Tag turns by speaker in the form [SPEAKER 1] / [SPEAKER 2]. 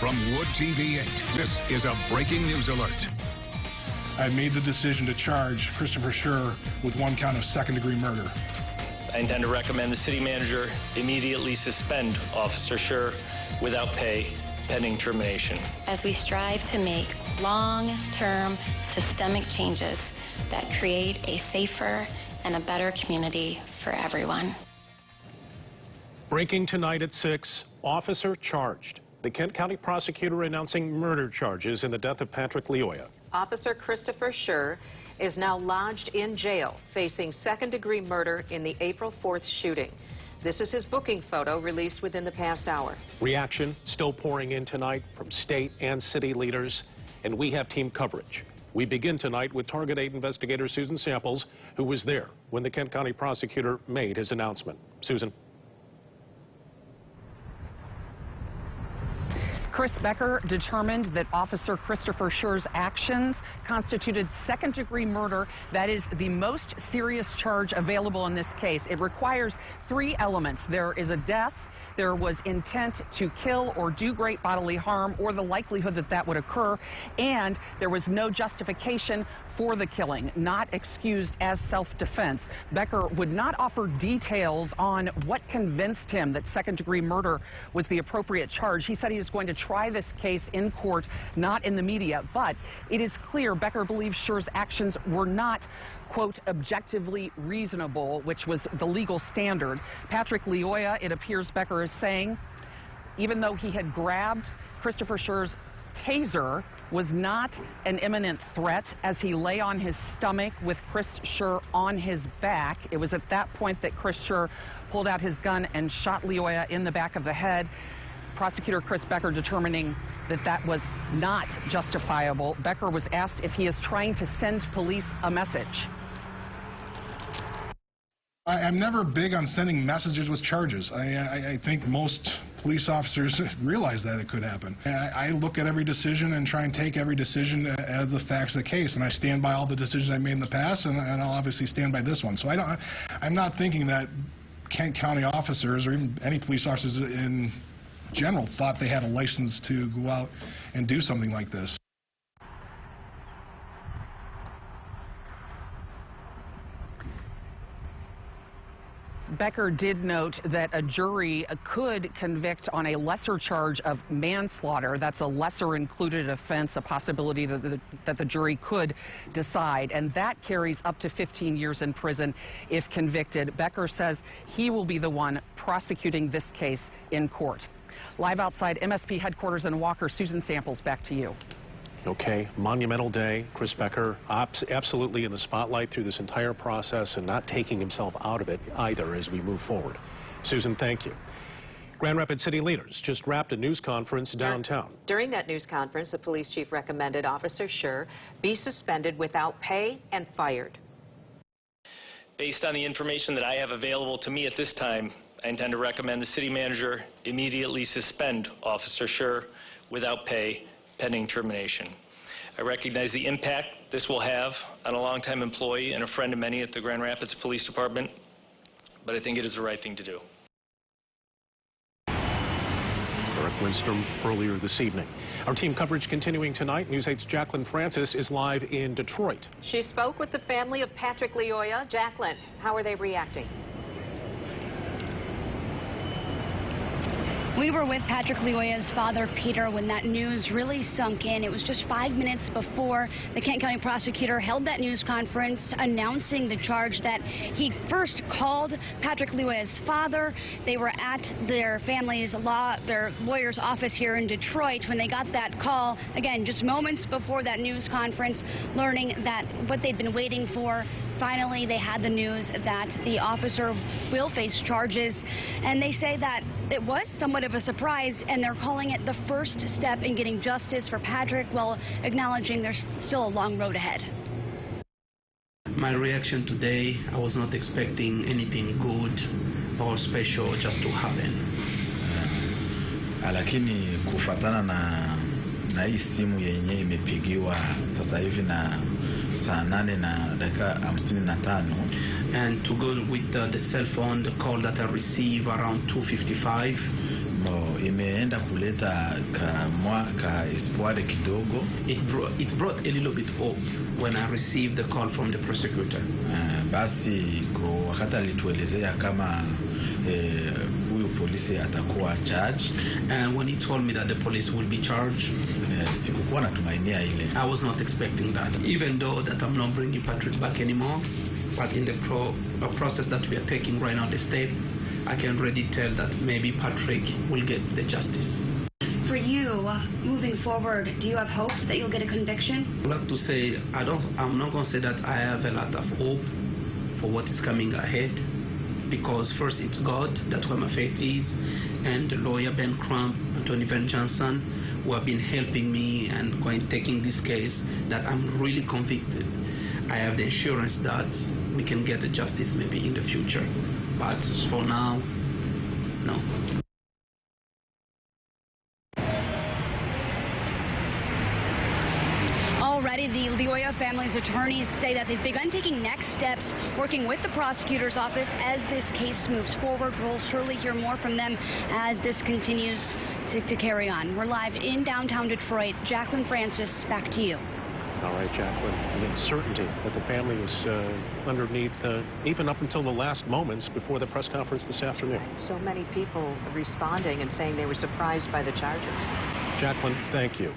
[SPEAKER 1] From Wood TV 8, this is a breaking news alert.
[SPEAKER 2] I made the decision to charge Christopher Schurr with 1 count of second-degree murder.
[SPEAKER 3] I intend to recommend the city manager immediately suspend Officer Schurr without pay, pending termination.
[SPEAKER 4] As we strive to make long-term systemic changes that create a safer and a better community for everyone.
[SPEAKER 5] Breaking tonight at 6, officer charged. The Kent County Prosecutor announcing murder charges in the death of Patrick Lyoya.
[SPEAKER 6] Officer Christopher Schurr is now lodged in jail, facing second-degree murder in the April 4th shooting. This is his booking photo released within the past hour.
[SPEAKER 5] Reaction still pouring in tonight from state and city leaders, and we have team coverage. We begin tonight with Target 8 investigator Susan Samples, who was there when the Kent County Prosecutor made his announcement. Susan.
[SPEAKER 7] Chris Becker determined that Officer Christopher Schurr's actions constituted second-degree murder. That is the most serious charge available in this case. It requires 3 elements. There is a death, there was intent to kill or do great bodily harm, or the likelihood that that would occur, and there was no justification for the killing, not excused as self-defense. Becker would not offer details on what convinced him that second-degree murder was the appropriate charge. He said he was going to try this case in court, not in the media, but it is clear Becker believes Schurr's actions were not, quote, objectively reasonable, which was the legal standard. Patrick Lyoya, it appears Becker is saying, even though he had grabbed Christopher Schurr's taser, was not an imminent threat as he lay on his stomach with Chris Schurr on his back. It was at that point that Chris Schurr pulled out his gun and shot Lyoya in the back of the head. Prosecutor Chris Becker determining that that was not justifiable. Becker was asked if he is trying to send police a message.
[SPEAKER 2] I'm never big on sending messages with charges. I think most police officers realize that it could happen. I look at every decision and try and take every decision as the facts of the case, and I stand by all the decisions I made in the past, and I'll obviously stand by this one. So I'm not thinking that Kent County officers or even any police officers in general thought they had a license to go out and do something like this.
[SPEAKER 7] Becker did note that a jury could convict on a lesser charge of manslaughter. That's a lesser included offense, a possibility that the jury could decide, and that carries up to 15 years in prison if convicted. Becker says he will be the one prosecuting this case in court. Live outside MSP headquarters in Walker, Susan Samples, back to you.
[SPEAKER 5] Okay, monumental day. Chris Becker absolutely in the spotlight through this entire process and not taking himself out of it either as we move forward. Susan, thank you. Grand Rapids city leaders just wrapped a news conference downtown.
[SPEAKER 6] During that news conference, the police chief recommended Officer Schurr be suspended without pay and fired.
[SPEAKER 3] Based on the information that I have available to me at this time, I intend to recommend the city manager immediately suspend Officer Schurr without pay, pending termination. I recognize the impact this will have on a longtime employee and a friend of many at the Grand Rapids Police Department, but I think it is the right thing to do.
[SPEAKER 5] Eric Winstrom earlier this evening. Our team coverage continuing tonight. News 8's Jacqueline Francis is live in Detroit.
[SPEAKER 6] She spoke with the family of Patrick Lyoya. Jacqueline, how are they reacting?
[SPEAKER 8] We were with Patrick Lyoya's father, Peter, when that news really sunk in. It was just 5 minutes before the Kent County Prosecutor held that news conference announcing the charge that he first called Patrick Lyoya's father. They were at their family's their lawyer's office here in Detroit when they got that call. Again, just moments before that news conference, learning that what they'd been waiting for. Finally, they had the news that the officer will face charges, and they say that it was somewhat of a surprise, and they're calling it the first step in getting justice for Patrick, while acknowledging there's still a long road ahead.
[SPEAKER 9] My reaction today, I was not expecting anything good or special just to happen.
[SPEAKER 10] Lakini kufuatana na hii simu yenye imepigiwa sasa hivi na saa 8 na dakika 55.
[SPEAKER 9] And to go with the cell phone, the call that I received around 2:55.
[SPEAKER 10] No, imeenda kuleta ka espoir kidogo.
[SPEAKER 9] It brought a little bit hope when I received the call from the prosecutor.
[SPEAKER 10] Basi wakati alituelezea kama huyu polisi atakuwa charged.
[SPEAKER 9] And when he told me that the police will be charged,
[SPEAKER 10] sikukuwa natumainia ile.
[SPEAKER 9] I was not expecting that. Even though that I'm not bringing Patrick back anymore, but in the process that we are taking right now, the step, I can already tell that maybe Patrick will get the justice.
[SPEAKER 8] For you, moving forward, do you have hope that you'll get a conviction?
[SPEAKER 9] I'd like to say, I'm not going to say that I have a lot of hope for what is coming ahead, because first it's God, that's where my faith is, and the lawyer Ben Crump and Tony Van Johnson, who have been helping me and taking this case, that I'm really convicted. I have the assurance that we can get the justice maybe in the future, but for now, no.
[SPEAKER 8] Already, the Lyoya family's attorneys say that they've begun taking next steps, working with the prosecutor's office as this case moves forward. We'll surely hear more from them as this continues to carry on. We're live in downtown Detroit. Jacqueline Francis, back to you.
[SPEAKER 5] All right, Jacqueline. The uncertainty that the family was underneath, even up until the last moments before the press conference this afternoon.
[SPEAKER 6] So many people responding and saying they were surprised by the charges.
[SPEAKER 5] Jacqueline, thank you.